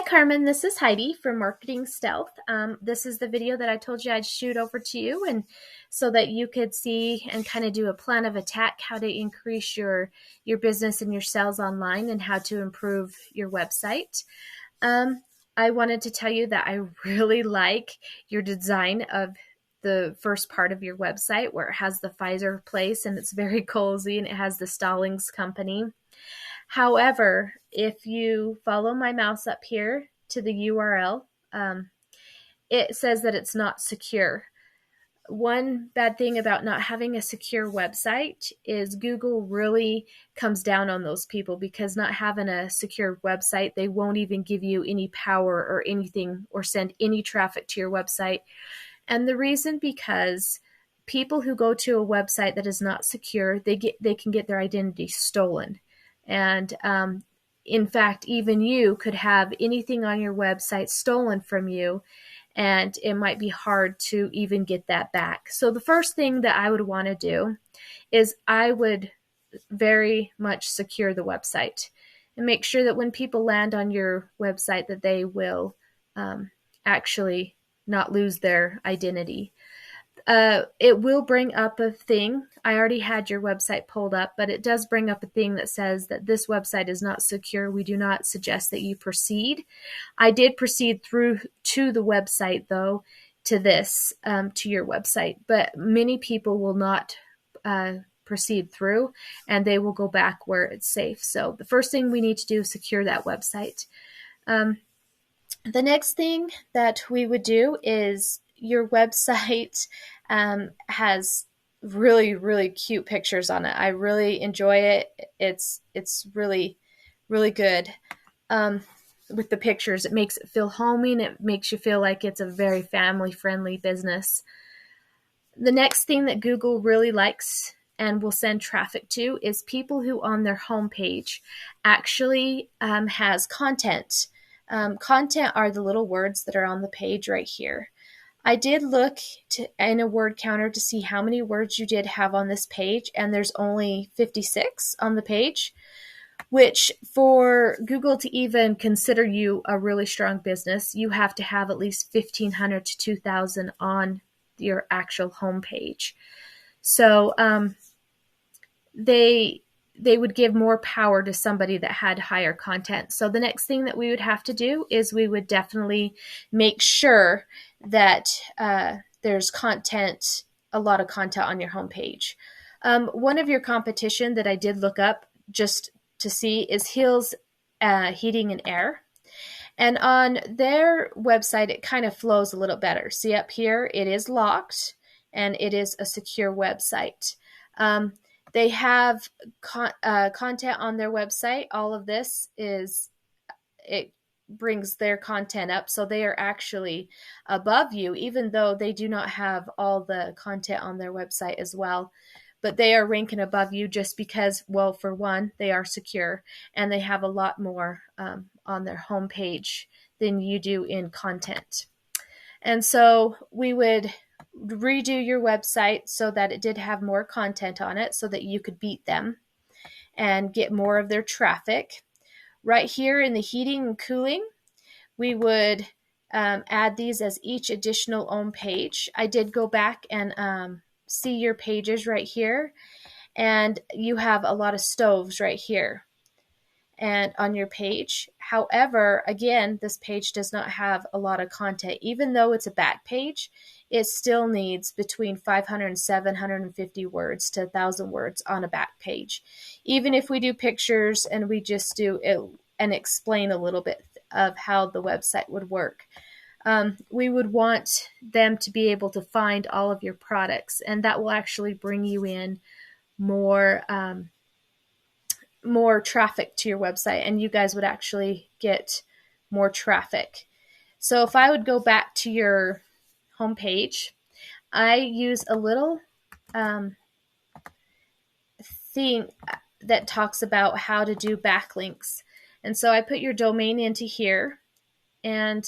Carmen, this is Heidi from Marketing Stealth. This is the video that I told you I'd shoot over to you, and so that you could see and kind of do a plan of attack, how to increase your business and your sales online and how to improve your website. I wanted to tell you that I really like your design of the first part of your website where it has the Pfizer place and it's very cozy and it has the Stallings Company. However, if you follow my mouse up here to the URL, it says that it's not secure. One bad thing about not having a secure website is Google really comes down on those people, because not having a secure website, they won't even give you any power or anything or send any traffic to your website. And the reason, because people who go to a website that is not secure, they can get their identity stolen. And in fact, even you could have anything on your website stolen from you, and it might be hard to even get that back. So the first thing that I would want to do is I would very much secure the website and make sure that when people land on your website that they will actually not lose their identity. It will bring up a thing. I already had your website pulled up, but it does bring up a thing that says that this website is not secure. We do not suggest that you proceed. I did proceed through to the website, though, to this, to your website, but many people will not proceed through, and they will go back where it's safe. So the first thing we need to do is secure that website. The next thing that we would do is your website has really, really cute pictures on it. I really enjoy it. It's really, really good with the pictures. It makes it feel homey, and it makes you feel like it's a very family-friendly business. The next thing that Google really likes and will send traffic to is people who on their homepage actually has content. Content are the little words that are on the page right here. I did look in a word counter to see how many words you did have on this page, and there's only 56 on the page, which for Google to even consider you a really strong business, you have to have at least 1,500 to 2,000 on your actual homepage. So they would give more power to somebody that had higher content. So the next thing that we would have to do is we would definitely make sure that there's content, a lot of content on your homepage. One of your competition that I did look up just to see is Hills Heating and Air. And on their website, it kind of flows a little better. See up here, it is locked and it is a secure website. They have content on their website. All of this it brings their content up. So they are actually above you, even though they do not have all the content on their website as well. But they are ranking above you just because, well, for one, they are secure and they have a lot more on their homepage than you do in content. And so we would redo your website so that it did have more content on it so that you could beat them and get more of their traffic. Right here in the heating and cooling, we would add these as each additional own page. I did go back and see your pages right here, and you have a lot of stoves right here and on your page. However, again, this page does not have a lot of content. Even though it's a back page, it still needs between 500 and 750 words to 1,000 words on a back page. Even if we do pictures and we just do it and explain a little bit of how the website would work, we would want them to be able to find all of your products, and that will actually bring you in more traffic to your website, and you guys would actually get more traffic. So if I would go back to your homepage, I use a little thing that talks about how to do backlinks. And so I put your domain into here, and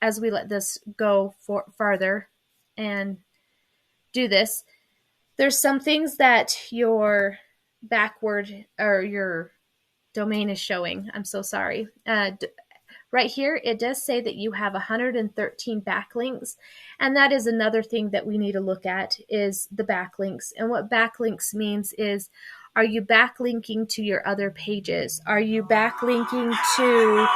as we let this go farther and do this, there's some things that your backward or your domain is showing. I'm so sorry. right here, it does say that you have 113 backlinks. And that is another thing that we need to look at is the backlinks. And what backlinks means is, are you backlinking to your other pages? Are you backlinking to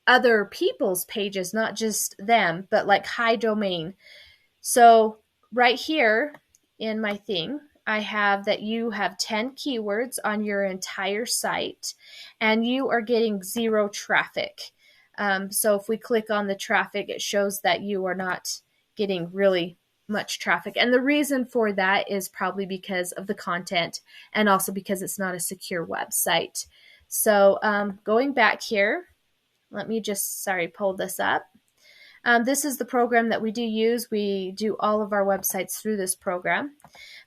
other people's pages, not just them, but like high domain? So right here in my thing, I have that you have 10 keywords on your entire site and you are getting 0 traffic. So if we click on the traffic, it shows that you are not getting really much traffic. And the reason for that is probably because of the content and also because it's not a secure website. So going back here, let me just, pull this up. This is the program that we do use. We do all of our websites through this program.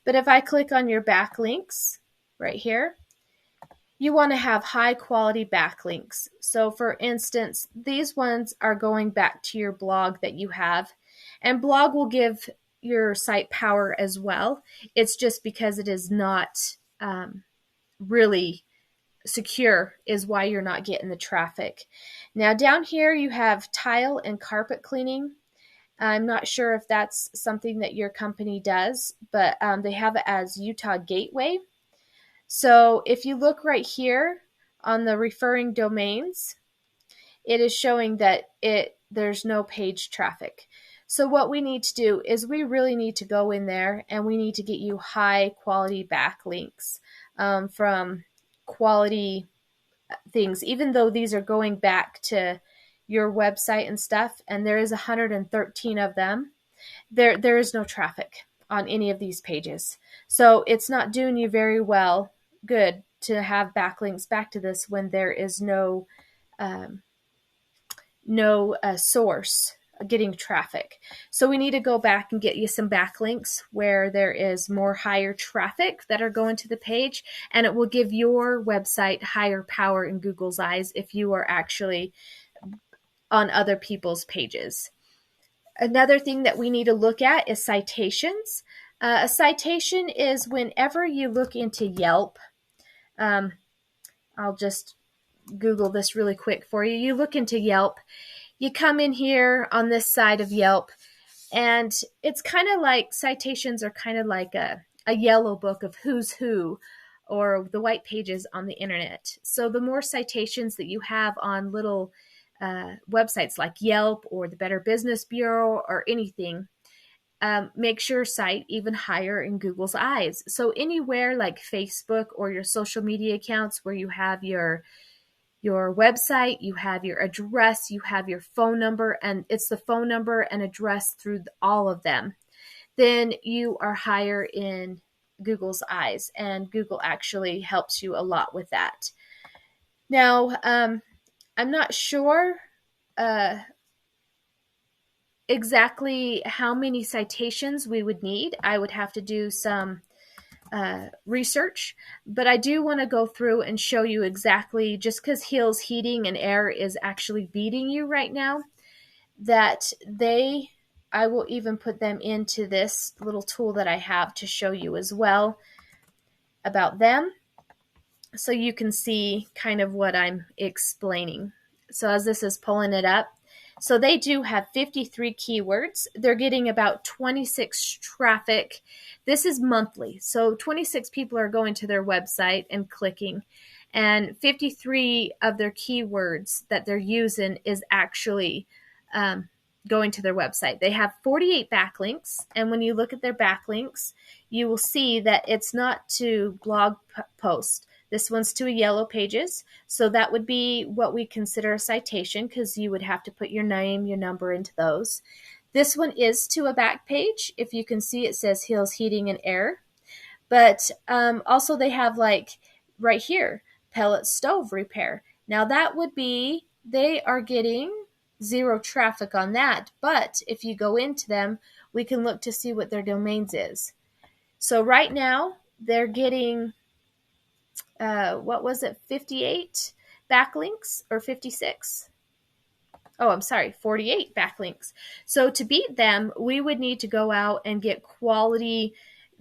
But if I click on your backlinks right here, you want to have high quality backlinks. So for instance, these ones are going back to your blog that you have. And blog will give your site power as well. It's just because it is not really secure is why you're not getting the traffic. Now down here you have tile and carpet cleaning. I'm not sure if that's something that your company does, but they have it as Utah Gateway. So if you look right here on the referring domains, it is showing that there's no page traffic. So what we need to do is we really need to go in there and we need to get you high quality backlinks from quality things, even though these are going back to your website and stuff, and there is 113 of them, there is no traffic on any of these pages. So it's not doing you very good to have backlinks back to this when there is no source getting traffic. So we need to go back and get you some backlinks where there is more higher traffic that are going to the page, and it will give your website higher power in Google's eyes if you are actually on other people's pages. Another thing that we need to look at is citations. A citation is whenever you look into Yelp. I'll just Google this really quick for you. You look into Yelp. You come in here on this side of Yelp, and it's kind of like citations are kind of like a yellow book of who's who, or the white pages on the internet. So the more citations that you have on little websites like Yelp or the Better Business Bureau or anything, makes your site even higher in Google's eyes. So anywhere like Facebook or your social media accounts where you have your website, you have your address, you have your phone number, and it's the phone number and address through all of them, then you are higher in Google's eyes, and Google actually helps you a lot with that. Now, I'm not sure exactly how many citations we would need. I would have to do some research, but I do want to go through and show you exactly, just because Hills Heating and Air is actually beating you right now, that I will even put them into this little tool that I have to show you as well about them, so you can see kind of what I'm explaining. So as this is pulling it up, so they do have 53 keywords. They're getting about 26 traffic. This is monthly. So 26 people are going to their website and clicking. And 53 of their keywords that they're using is actually going to their website. They have 48 backlinks. And when you look at their backlinks, you will see that it's not to blog post. This one's to a Yellow Pages. So that would be what we consider a citation, because you would have to put your name, your number into those. This one is to a back page. If you can see, it says Hills Heating and Air. But also they have, like right here, pellet stove repair. Now that would be, they are getting 0 traffic on that. But if you go into them, we can look to see what their domains is. So right now they're getting 58 backlinks, or 56? Oh, I'm sorry, 48 backlinks. So to beat them, we would need to go out and get quality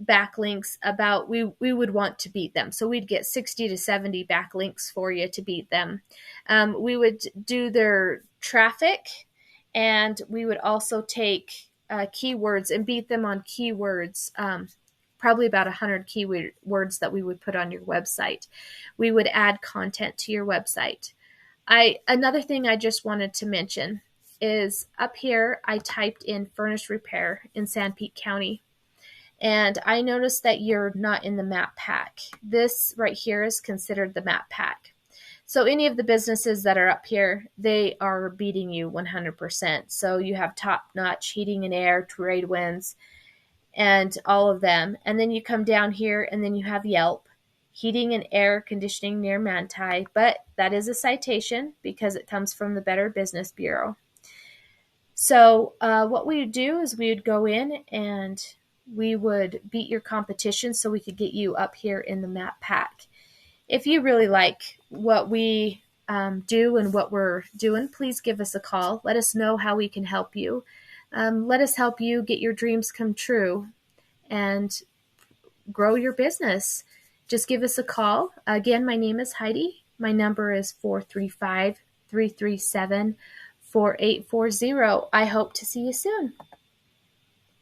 backlinks about, we would want to beat them. So we'd get 60 to 70 backlinks for you to beat them. We would do their traffic, and we would also take keywords and beat them on keywords, probably about 100 keywords that we would put on your website. We would add content to your website. Another thing I just wanted to mention is up here, I typed in furnace repair in Sanpete County, and I noticed that you're not in the map pack. This right here is considered the map pack. So any of the businesses that are up here, they are beating you 100%. So you have top-notch heating and air, trade winds, and all of them. And then you come down here, and then you have Yelp, heating and air conditioning near Manti, but that is a citation because it comes from the Better Business Bureau. So what we would do is we would go in and we would beat your competition so we could get you up here in the map pack. If you really like what we do and what we're doing, please give us a call. Let us know how we can help you. Let us help you get your dreams come true and grow your business. Just give us a call. Again, my name is Heidi. My number is 435-337-4840. I hope to see you soon.